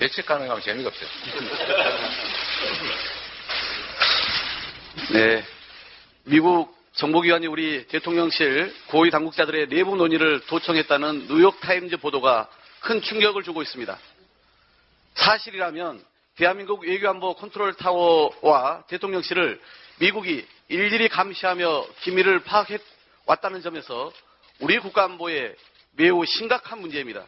예측 가능하면 재미가 없어요. 네. 미국 정보기관이 우리 대통령실 고위 당국자들의 내부 논의를 도청했다는 뉴욕타임즈 보도가 큰 충격을 주고 있습니다. 사실이라면 대한민국 외교안보 컨트롤타워와 대통령실을 미국이 일일이 감시하며 기밀을 파악해왔다는 점에서 우리 국가안보에 매우 심각한 문제입니다.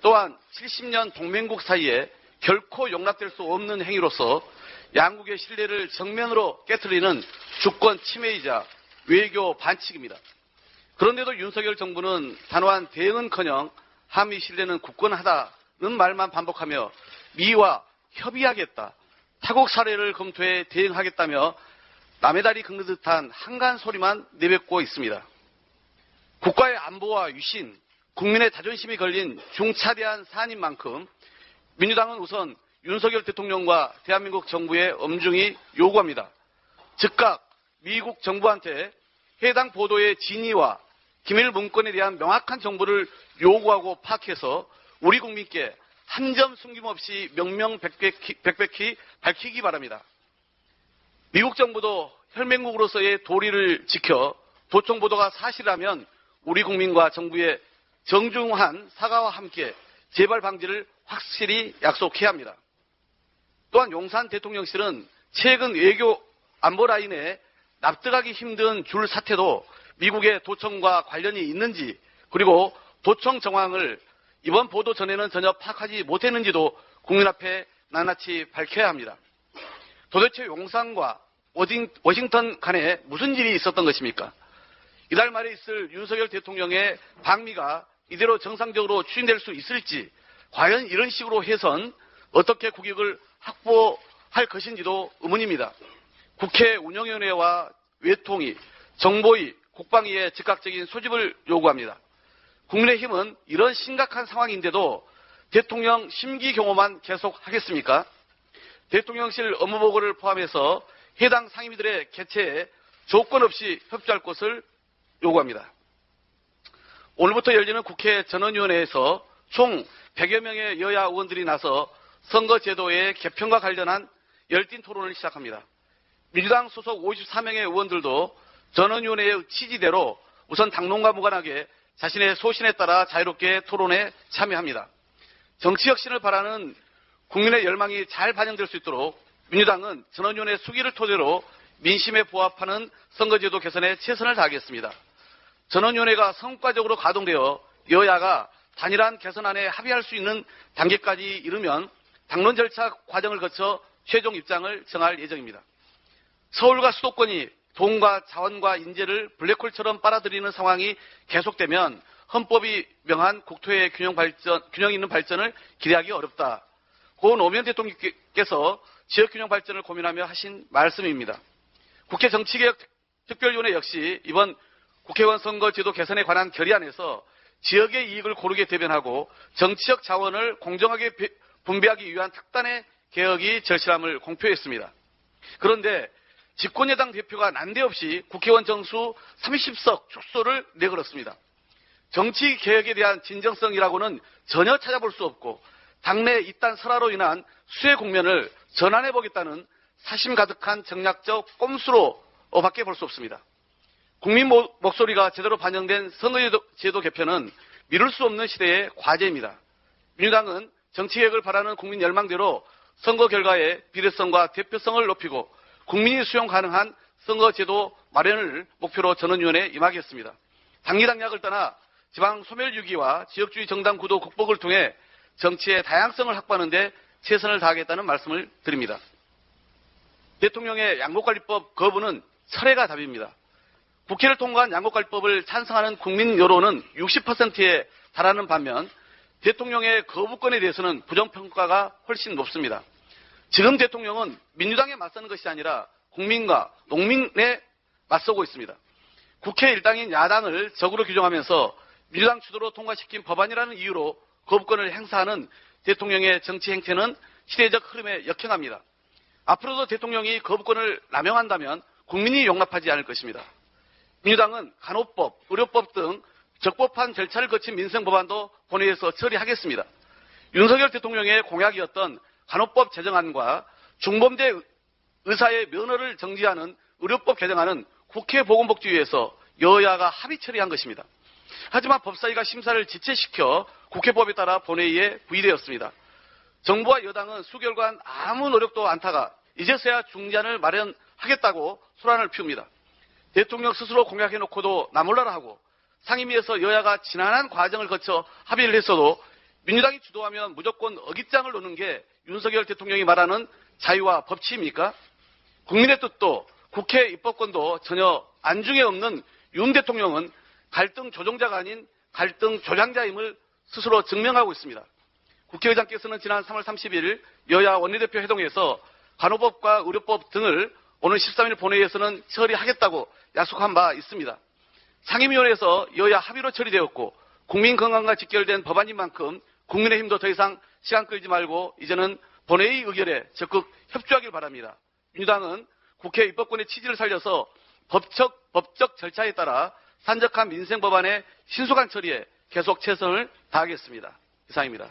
또한 70년 동맹국 사이에 결코 용납될 수 없는 행위로서 양국의 신뢰를 정면으로 깨트리는 주권 침해이자 외교 반칙입니다. 그런데도 윤석열 정부는 단호한 대응은커녕 한미 신뢰는 굳건하다는 말만 반복하며 미와 협의하겠다, 타국 사례를 검토해 대응하겠다며 남의 다리 긁는 듯한 한간 소리만 내뱉고 있습니다. 국가의 안보와 유신, 국민의 자존심이 걸린 중차대한 사안인 만큼 민주당은 우선 윤석열 대통령과 대한민국 정부에 엄중히 요구합니다. 즉각 미국 정부한테 해당 보도의 진위와 기밀 문건에 대한 명확한 정보를 요구하고 파악해서 우리 국민께 한 점 숨김없이 명명백백히 밝히기 바랍니다. 미국 정부도 혈맹국으로서의 도리를 지켜 도청 보도가 사실이라면 우리 국민과 정부의 정중한 사과와 함께 재발 방지를 확실히 약속해야 합니다. 또한 용산 대통령실은 최근 외교 안보 라인에 납득하기 힘든 줄 사태도 미국의 도청과 관련이 있는지, 그리고 도청 정황을 이번 보도 전에는 전혀 파악하지 못했는지도 국민 앞에 낱낱이 밝혀야 합니다. 도대체 용산과 워싱턴 간에 무슨 일이 있었던 것입니까? 이달 말에 있을 윤석열 대통령의 방미가 이대로 정상적으로 추진될 수 있을지, 과연 이런 식으로 해선 어떻게 국익을 확보할 것인지도 의문입니다. 국회 운영위원회와 외통위, 정보위, 국방위의 즉각적인 소집을 요구합니다. 국민의힘은 이런 심각한 상황인데도 대통령 심기 경호만 계속하겠습니까? 대통령실 업무보고를 포함해서 해당 상임위들의 개최에 조건 없이 협조할 것을 요구합니다. 오늘부터 열리는 국회 전원위원회에서 총 100여 명의 여야 의원들이 나서 선거제도의 개편과 관련한 열띤 토론을 시작합니다. 민주당 소속 54명의 의원들도 전원위원회의 취지대로 우선 당론과 무관하게 자신의 소신에 따라 자유롭게 토론에 참여합니다. 정치혁신을 바라는 국민의 열망이 잘 반영될 수 있도록 민주당은 전원위원회 수기를 토대로 민심에 부합하는 선거제도 개선에 최선을 다하겠습니다. 전원위원회가 성과적으로 가동되어 여야가 단일한 개선안에 합의할 수 있는 단계까지 이르면 당론 절차 과정을 거쳐 최종 입장을 정할 예정입니다. 서울과 수도권이 돈과 자원과 인재를 블랙홀처럼 빨아들이는 상황이 계속되면 헌법이 명한 국토의 균형 있는 발전을 기대하기 어렵다. 고 노무현 대통령께서 지역균형 발전을 고민하며 하신 말씀입니다. 국회 정치개혁특별위원회 역시 이번 국회의원 선거제도 개선에 관한 결의안에서 지역의 이익을 고르게 대변하고 정치적 자원을 공정하게 분배하기 위한 특단의 개혁이 절실함을 공표했습니다. 그런데 집권여당 대표가 난데없이 국회의원 정수 30석 축소를 내걸었습니다. 정치개혁에 대한 진정성이라고는 전혀 찾아볼 수 없고 당내 이딴 설화로 인한 수혜 국면을 전환해보겠다는 사심 가득한 정략적 꼼수로 밖에 볼 수 없습니다. 국민 목소리가 제대로 반영된 선거제도 개편은 미룰 수 없는 시대의 과제입니다. 민주당은 정치개혁을 바라는 국민 열망대로 선거 결과의 비례성과 대표성을 높이고 국민이 수용 가능한 선거제도 마련을 목표로 전원위원회에 임하겠습니다. 당리당략을 떠나 지방 소멸유기와 지역주의 정당 구도 극복을 통해 정치의 다양성을 확보하는 데 최선을 다하겠다는 말씀을 드립니다. 대통령의 양곡관리법 거부는 철회가 답입니다. 국회를 통과한 양곡관리법을 찬성하는 국민 여론은 60%에 달하는 반면 대통령의 거부권에 대해서는 부정평가가 훨씬 높습니다. 지금 대통령은 민주당에 맞서는 것이 아니라 국민과 농민에 맞서고 있습니다. 국회 일당인 야당을 적으로 규정하면서 민주당 주도로 통과시킨 법안이라는 이유로 거부권을 행사하는 대통령의 정치 행태는 시대적 흐름에 역행합니다. 앞으로도 대통령이 거부권을 남용한다면 국민이 용납하지 않을 것입니다. 민주당은 간호법, 의료법 등 적법한 절차를 거친 민생 법안도 본회의에서 처리하겠습니다. 윤석열 대통령의 공약이었던 간호법 제정안과 중범죄 의사의 면허를 정지하는 의료법 개정안은 국회 보건복지위에서 여야가 합의 처리한 것입니다. 하지만 법사위가 심사를 지체시켜 국회법에 따라 본회의에 부의되었습니다. 정부와 여당은 수개월간 아무 노력도 않다가 이제서야 중재안을 마련하겠다고 소란을 피웁니다. 대통령 스스로 공약해놓고도 나몰라라 하고 상임위에서 여야가 지난한 과정을 거쳐 합의를 했어도 민주당이 주도하면 무조건 어깃장을 놓는 게 윤석열 대통령이 말하는 자유와 법치입니까? 국민의 뜻도 국회 입법권도 전혀 안중에 없는 윤 대통령은 갈등 조정자가 아닌 갈등 조장자임을 스스로 증명하고 있습니다. 국회의장께서는 지난 3월 30일 여야 원내대표 회동에서 간호법과 의료법 등을 오늘 13일 본회의에서는 처리하겠다고 약속한 바 있습니다. 상임위원회에서 여야 합의로 처리되었고 국민 건강과 직결된 법안인 만큼 국민의힘도 더 이상 시간 끌지 말고 이제는 본회의 의결에 적극 협조하길 바랍니다. 민주당은 국회 입법권의 취지를 살려서 법적 절차에 따라 산적한 민생 법안의 신속한 처리에 계속 최선을 다하겠습니다. 이상입니다.